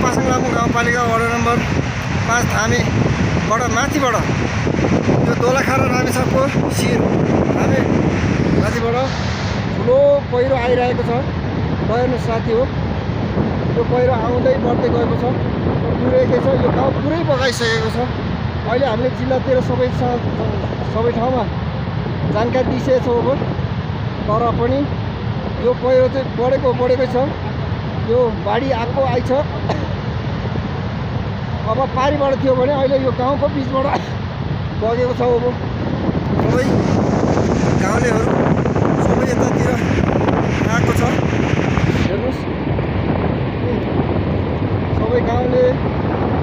पासाङ लामो गाउँपालिका वडा नम्बर 5 थामेबाट माथिबाट यो दोलाखारा रामेछापको शिर थामे माथिबाट ठुलो पहिरो आइरहेको छ। दयन साथी हो, यो पहिरो आउँदै बढ्दै गएको छ, पुगेकै छ। यो गाउँ पुरै बगाइसकेको छ। अहिले हामीले जिल्लातिर सबै ठाउँमा जानकारी दिइसकेको छौँ अब, तर पनि यो पहिरो चाहिँ बढेकै छ। यो बाढी आएको आइछ। अब पारीबाट थियो भने अहिले यो गाउँको बिचबाट बगेको छ। अब सबै गाउँलेहरू सबै यतातिर आएको छ। हेर्नुहोस्, सबै गाउँले